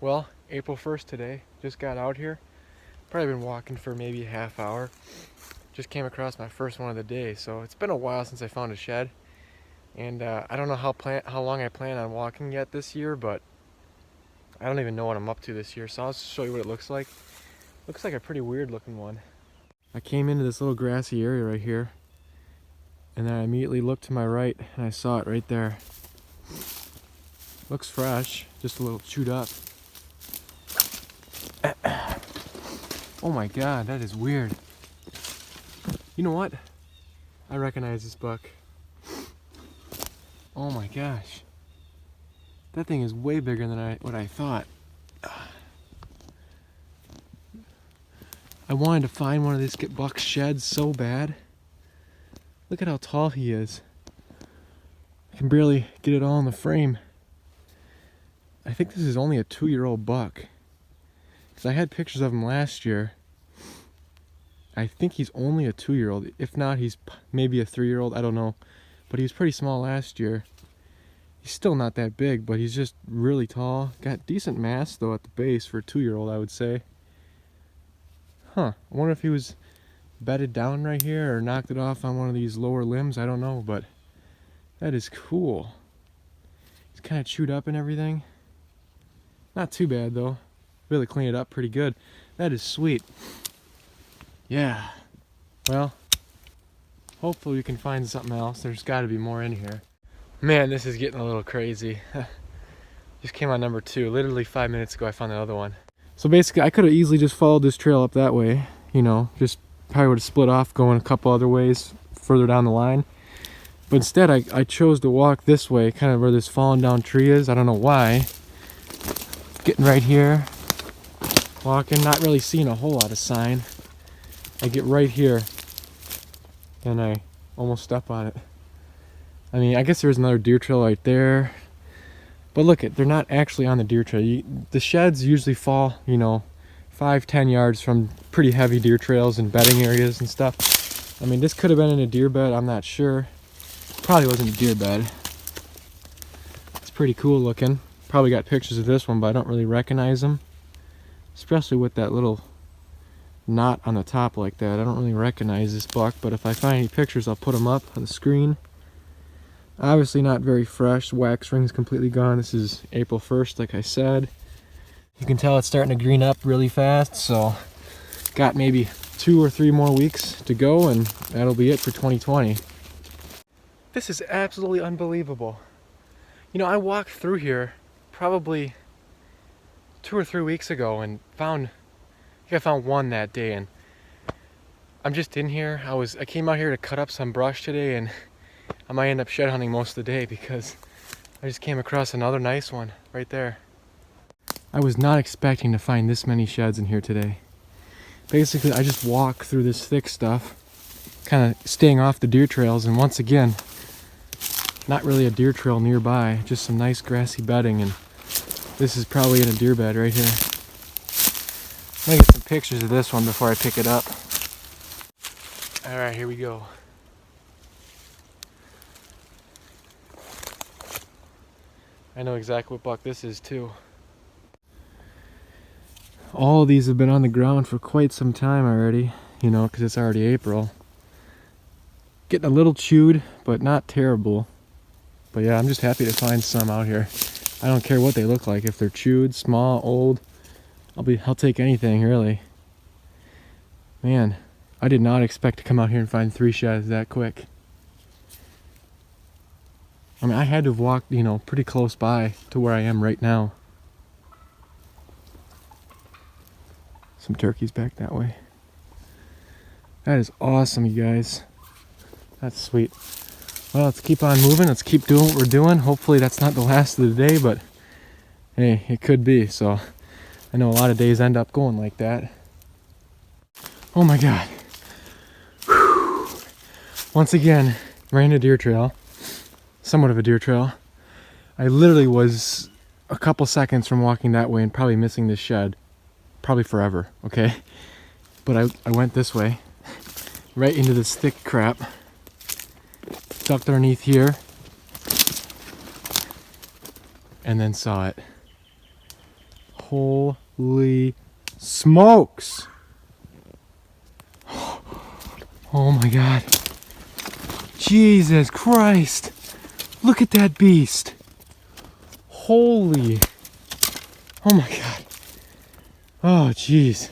Well, April 1st today. Just got out here. Probably been walking for maybe a half hour. Just came across my first one of the day. So it's been a while since I found a shed. And I don't know how long I plan on walking yet this year, but I don't even know what I'm up to this year. So I'll show you what it looks like. Looks like a pretty weird looking one. I came into this little grassy area right here. And then I immediately looked to my right and I saw it right there. Looks fresh, just a little chewed up. Oh my god, that is weird. You know what? I recognize this buck. Oh my gosh. That thing is way bigger than what I thought. I wanted to find one of these buck's sheds so bad. Look at how tall he is. I can barely get it all in the frame. I think this is only a 2-year-old buck. Because I had pictures of him last year. I think he's only a 2-year-old. If not, he's maybe a 3-year-old. I don't know. But he was pretty small last year. He's still not that big, but he's just really tall. Got decent mass, though, at the base for a 2-year-old, I would say. Huh. I wonder if he was bedded down right here or knocked it off on one of these lower limbs. I don't know, but that is cool. He's kind of chewed up and everything. Not too bad, though. Really cleaned it up pretty good. That is sweet. Yeah. Well, hopefully we can find something else. There's got to be more in here. Man, this is getting a little crazy. Just came on number 2. Literally 5 minutes ago I found the other one. So basically I could have easily just followed this trail up that way. You know, just probably would have split off going a couple other ways further down the line. But instead I chose to walk this way, kind of where this fallen down tree is. I don't know why. Getting right here. Walking, not really seeing a whole lot of sign. I get right here and I almost step on it. I mean, I guess there's another deer trail right there. But look, they're not actually on the deer trail. The sheds usually fall, 5-10 yards from pretty heavy deer trails and bedding areas and stuff. I mean, this could have been in a deer bed, I'm not sure. Probably wasn't a deer bed. It's pretty cool looking. Probably got pictures of this one, but I don't really recognize them. Especially with that little knot on the top like that. I don't really recognize this buck, but if I find any pictures, I'll put them up on the screen. Obviously not very fresh. Wax ring's completely gone. This is April 1st, like I said. You can tell it's starting to green up really fast, so got maybe 2 or 3 more weeks to go, and that'll be it for 2020. This is absolutely unbelievable. I walked through here probably 2 or 3 weeks ago and I found one that day, and I'm just in here. I came out here to cut up some brush today, and I might end up shed hunting most of the day because I just came across another nice one right there. I was not expecting to find this many sheds in here today. Basically, I just walk through this thick stuff, kind of staying off the deer trails, and once again, not really a deer trail nearby, just some nice grassy bedding, and this is probably in a deer bed right here. I'm gonna get some pictures of this one before I pick it up. Alright, here we go. I know exactly what buck this is too. All of these have been on the ground for quite some time already, because it's already April. Getting a little chewed, but not terrible. But yeah, I'm just happy to find some out here. I don't care what they look like. If they're chewed, small, old, I'll take anything, really. Man, I did not expect to come out here and find 3 sheds that quick. I mean, I had to have walked, pretty close by to where I am right now. Some turkeys back that way. That is awesome, you guys. That's sweet. Well, let's keep on moving. Let's keep doing what we're doing. Hopefully that's not the last of the day, but hey, it could be. So I know a lot of days end up going like that. Oh my God. Whew. Once again, ran a deer trail. Somewhat of a deer trail. I literally was a couple seconds from walking that way and probably missing this shed. Probably forever, okay? But I went this way, right into this thick crap. Ducked underneath here. And then saw it. Holy smokes! Oh my God. Jesus Christ! Look at that beast! Holy! Oh my God. Oh jeez.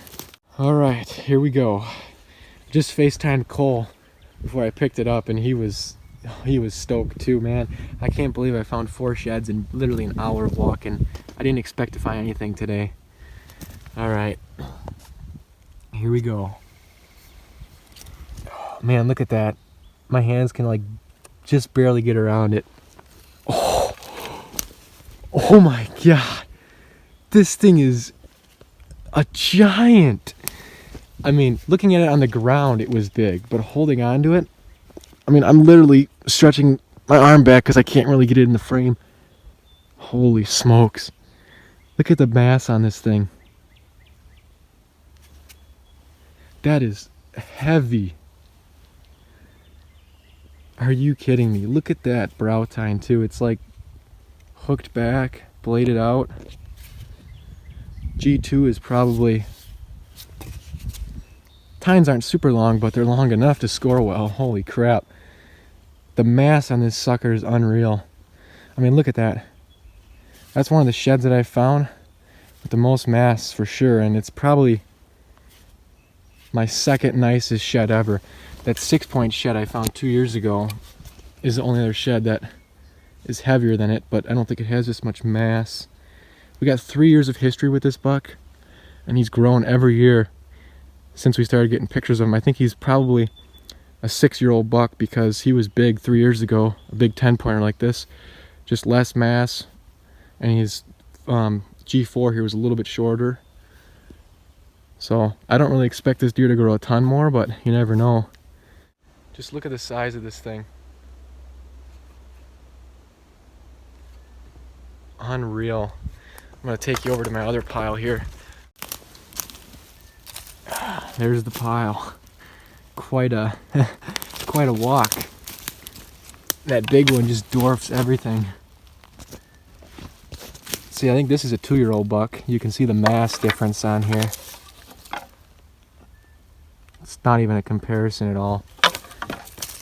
Alright, here we go. Just FaceTimed Cole before I picked it up, and he was stoked too, man. I can't believe I found 4 sheds in literally an hour of walking. I didn't expect to find anything today. Alright. Here we go. Oh, man, look at that. My hands can like just barely get around it. Oh, oh my God. This thing is a giant. I mean, looking at it on the ground, it was big, but holding on to it, I mean, I'm literally stretching my arm back because I can't really get it in the frame. Holy smokes. Look at the mass on this thing. That is heavy. Are you kidding me? Look at that brow tine too. It's like hooked back, bladed out. G2 is probably... Tines aren't super long, but they're long enough to score well. Holy crap. The mass on this sucker is unreal. I mean, look at that. That's one of the sheds that I found with the most mass for sure, and it's probably my second nicest shed ever. That 6-point shed I found 2 years ago is the only other shed that is heavier than it, but I don't think it has this much mass. We got 3 years of history with this buck, and he's grown every year since we started getting pictures of him. I think he's probably a 6-year-old buck because he was big 3 years ago, a big 10-pointer like this, just less mass, and his G4 here was a little bit shorter. So I don't really expect this deer to grow a ton more, but you never know. Just look at the size of this thing. Unreal. I'm gonna take you over to my other pile here. There's the pile. Quite a quite a walk. That big one just dwarfs everything. See, I think this is a 2-year-old buck. You can see the mass difference on here. It's not even a comparison at all.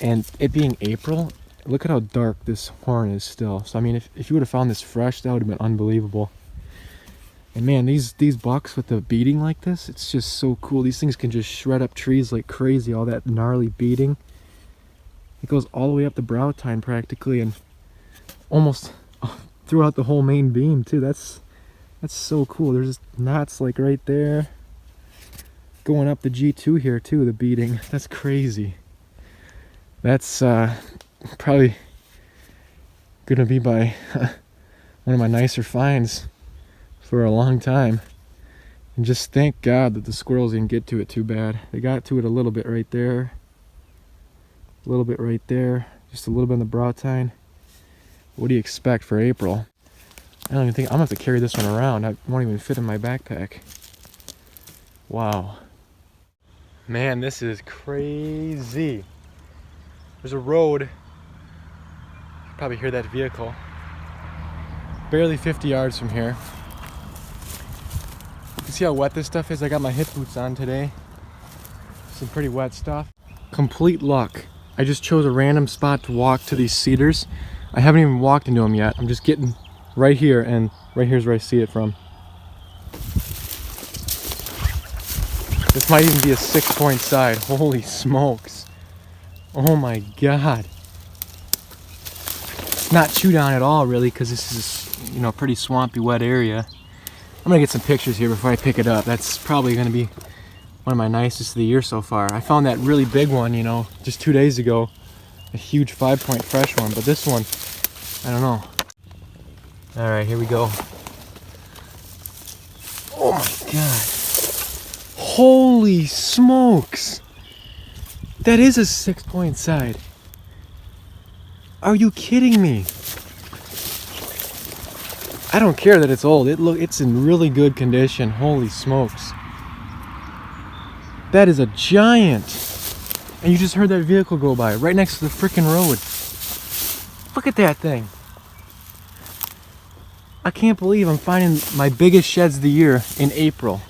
And it being April, look at how dark this horn is still. So I mean, if you would have found this fresh, that would have been unbelievable. And man, these bucks with the beating like this, it's just so cool. These things can just shred up trees like crazy, all that gnarly beating. It goes all the way up the brow tine practically, and almost throughout the whole main beam too. That's so cool. There's knots like right there. Going up the G2 here too, the beating. That's crazy. That's probably gonna be by one of my nicer finds for a long time. And just thank God that the squirrels didn't get to it too bad. They got to it a little bit right there, a little bit right there, just a little bit on the brow tine. What do you expect for April? I don't even think I'm gonna have to carry this one around. It won't even fit in my backpack. Wow. Man, this is crazy. There's a road. You can probably hear that vehicle. Barely 50 yards from here. You can see how wet this stuff is. I got my hip boots on today. Some pretty wet stuff. Complete luck. I just chose a random spot to walk to these cedars. I haven't even walked into them yet. I'm just getting right here, and right here's where I see it from. This might even be a 6-point side. Holy smokes. Oh my God. It's not chewed on at all really, because this is, you know, a pretty swampy, wet area. I'm gonna get some pictures here before I pick it up. That's probably gonna be one of my nicest of the year so far. I found that really big one, you know, just 2 days ago. A huge 5-point fresh one, but this one, I don't know. All right, here we go. Oh my God. Holy smokes. That is a 6-point side. Are you kidding me? I don't care that it's old. It's in really good condition. Holy smokes. That is a giant. And you just heard that vehicle go by right next to the frickin' road. Look at that thing. I can't believe I'm finding my biggest sheds of the year in April.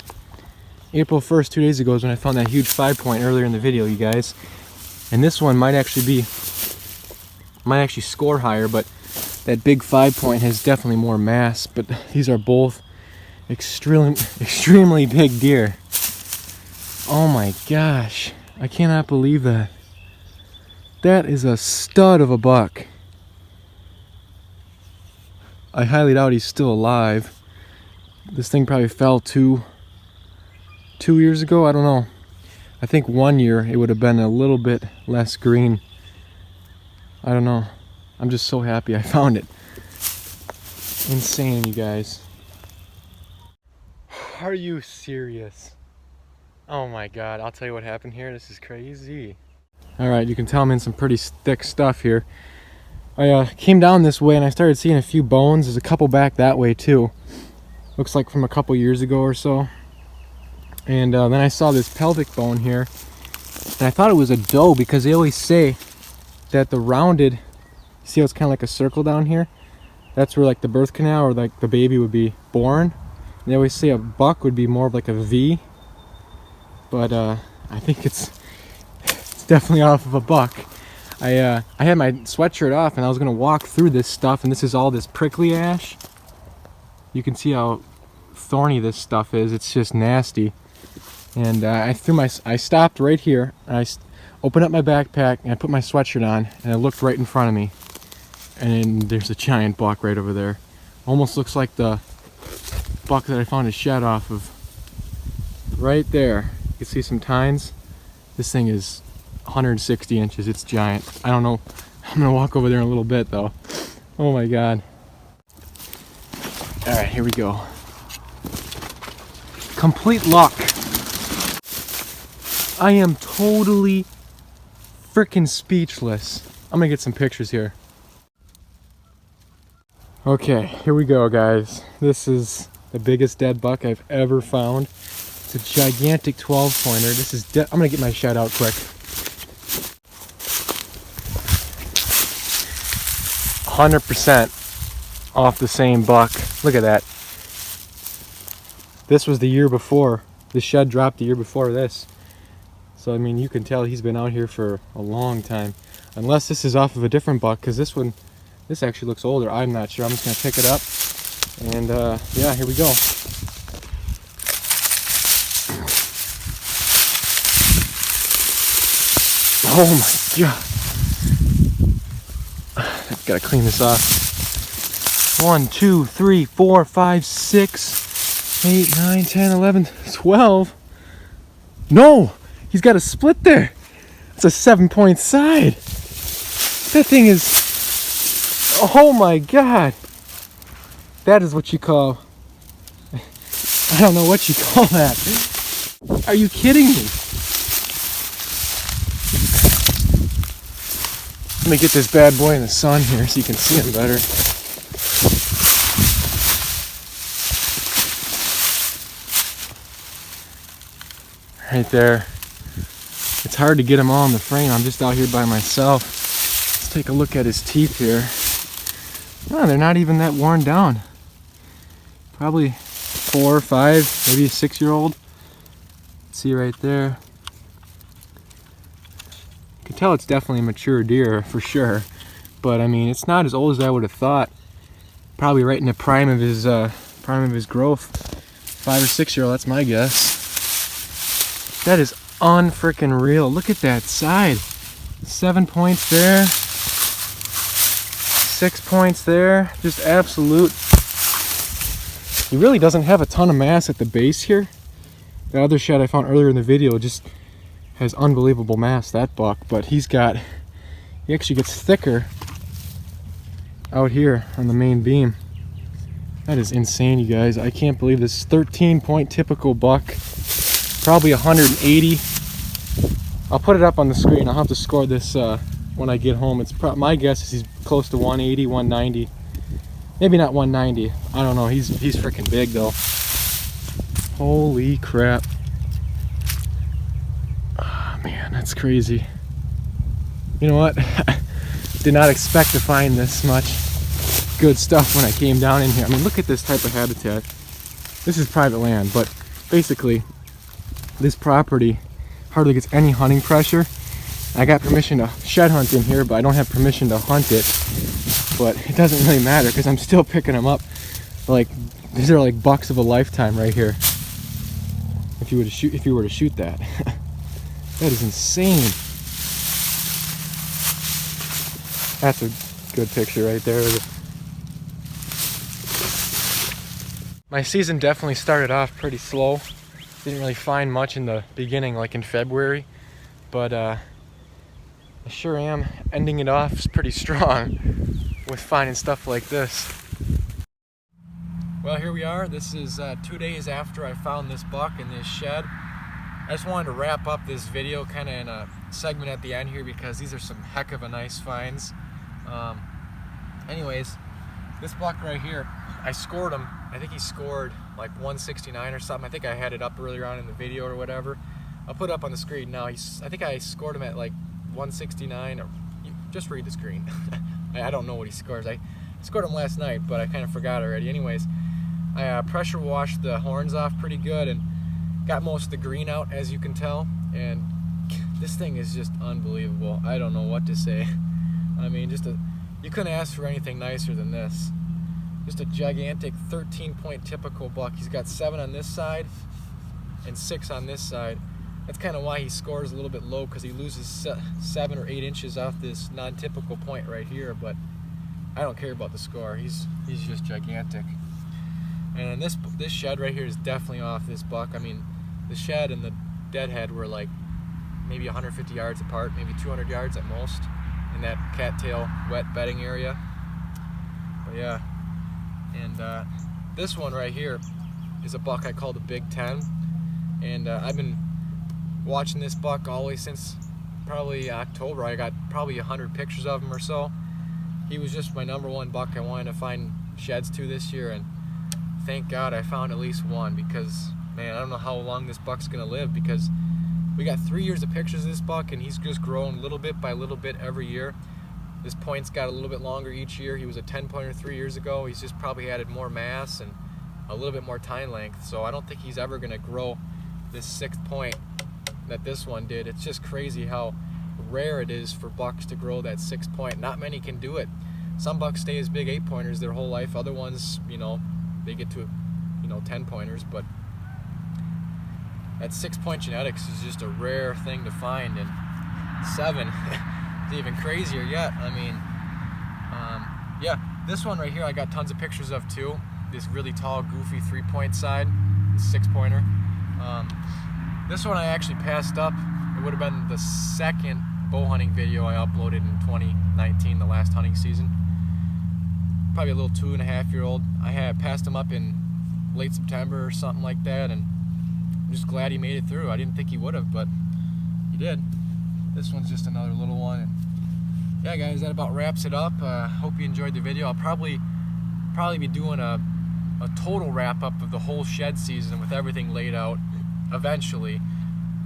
April 1st, 2 days ago, is when I found that huge 5-point earlier in the video, you guys. And this one might actually score higher, but that big 5-point has definitely more mass. But these are both extremely big deer. Oh my gosh, I cannot believe that. That is a stud of a buck. I highly doubt he's still alive. This thing probably fell two years ago, I don't know. I think 1 year it would have been a little bit less green. I don't know. I'm just so happy I found it. Insane, you guys. Are you serious? Oh my god, I'll tell you what happened here. This is crazy. Alright, you can tell I'm in some pretty thick stuff here. I came down this way and I started seeing a few bones. There's a couple back that way too. Looks like from a couple years ago or so. And then I saw this pelvic bone here. And I thought it was a doe because they always say that the rounded, see how it's kind of like a circle down here? That's where like the birth canal or like the baby would be born. And they always say a buck would be more of like a V. But I think it's definitely off of a buck. I had my sweatshirt off and I was gonna walk through this stuff, and this is all this prickly ash. You can see how thorny this stuff is. It's just nasty. And I stopped right here. And I opened up my backpack and I put my sweatshirt on and I looked right in front of me. And there's a giant buck right over there. Almost looks like the buck that I found his shed off of. Right there. You can see some tines. This thing is 160 inches. It's giant. I don't know. I'm gonna walk over there in a little bit though. Oh my god. All right, here we go. Complete luck. I am totally freaking speechless. I'm gonna get some pictures here. Okay, here we go, guys. This is the biggest dead buck I've ever found. It's a gigantic 12-pointer. This is I'm gonna get my shed out quick. 100% off the same buck. Look at that. This was the year before. The shed dropped the year before this. So I mean, you can tell he's been out here for a long time. Unless this is off of a different buck, because this actually looks older. I'm not sure. I'm just gonna pick it up. And yeah, here we go. Oh my god. I've got to clean this off. 1, 2, 3, 4, 5, 6, 8, 9, 10, 11, 12. No! He's got a split there. It's a 7-point side. That thing is... Oh my god. That is what you call... I don't know what you call that. Are you kidding me? Let me get this bad boy in the sun here so you can see him better. Right there. It's hard to get him all in the frame. I'm just out here by myself. Let's take a look at his teeth here. Oh, they're not even that worn down. Probably 4 or 5, maybe a 6-year-old. See right there. You can tell it's definitely a mature deer for sure, but I mean, it's not as old as I would have thought. Probably right in the prime of his growth. 5 or 6-year-old, that's my guess. That is unfreaking real. Look at that side. 7 points there. 6 points there. Just absolute. He really doesn't have a ton of mass at the base here. The other shed I found earlier in the video just has unbelievable mass, that buck, but he actually gets thicker out here on the main beam. That is insane, you guys. I can't believe this 13-point typical buck, probably 180. I'll put it up on the screen. I'll have to score this when I get home. My guess is he's close to 180, 190. Maybe not 190. I don't know. He's freaking big though. Holy crap. Man, that's crazy. You know what? Did not expect to find this much. good stuff when I came down in here. I mean, look at this type of habitat. This is private land, but basically this property hardly gets any hunting pressure. I got permission to shed hunt in here, but I don't have permission to hunt it. But it doesn't really matter because I'm still picking them up. Like, these are like bucks of a lifetime right here. If you were to shoot that. That is insane. That's a good picture right there. My season definitely started off pretty slow. Didn't really find much in the beginning, like in February, but I sure am ending it off pretty strong with finding stuff like this. Well, here we are. This is 2 days after I found this buck in this shed. I just wanted to wrap up this video kind of in a segment at the end here because these are some heck of a nice finds. Anyways, this buck right here, I scored him. I think he scored like 169 or something. I think I had it up earlier on in the video or whatever. I'll put it up on the screen now. I think I scored him at like 169, or just read the screen. I don't know what he scores. I scored him last night, but I kind of forgot already. Anyways, I pressure washed the horns off pretty good and got most of the green out, as you can tell. And this thing is just unbelievable. I don't know what to say. I mean, you couldn't ask for anything nicer than this. Just a gigantic 13-point typical buck. He's got 7 on this side and 6 on this side. That's kind of why he scores a little bit low, because he loses 7 or 8 inches off this non-typical point right here. But I don't care about the score. He's just gigantic. And this shed right here is definitely off this buck. I mean, the shed and the Deadhead were like maybe 150 yards apart, maybe 200 yards at most, in that cattail wet bedding area. But yeah, and this one right here is a buck I call the Big Ten, and I've been watching this buck all the way since probably October. I got probably 100 pictures of him or so. He was just my #1 buck I wanted to find sheds to this year, and thank God I found at least one, because man, I don't know how long this buck's gonna live, because we got 3 years of pictures of this buck and he's just grown little bit by little bit every year. This point's got a little bit longer each year. He was a 10-pointer 3 years ago. He's just probably added more mass and a little bit more tine length, so I don't think he's ever gonna grow this 6th point that this one did. It's just crazy how rare it is for bucks to grow that 6th point. Not many can do it. Some bucks stay as big 8-pointers their whole life. Other ones, you know, they get to 10-pointers, but that 6-point genetics is just a rare thing to find. And 7 is even crazier yet. I mean, yeah, this one right here I got tons of pictures of too. This really tall, goofy 3-point side, this 6-pointer. This one I actually passed up. It would have been the 2nd bow hunting video I uploaded in 2019, the last hunting season. Probably a little 2.5-year-old. I had passed him up in late September or something like that, and I'm just glad he made it through. I didn't think he would have, but he did. This one's just another little one. And yeah, guys, that about wraps it up. Hope you enjoyed the video. I'll probably be doing a total wrap-up of the whole shed season with everything laid out eventually.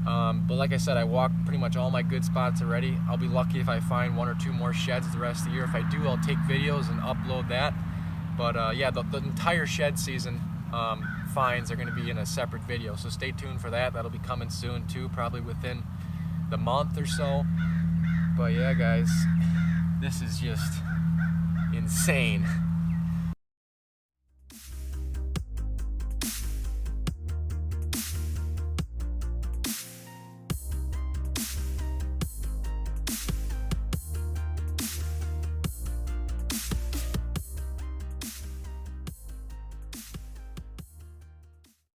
But like I said, I walked pretty much all my good spots already. I'll be lucky if I find 1 or 2 more sheds the rest of the year. If I do, I'll take videos and upload that. But yeah, the entire shed season finds are going to be in a separate video, so stay tuned for that. That'll be coming soon too, probably within the month or so. But yeah, guys, this is just insane.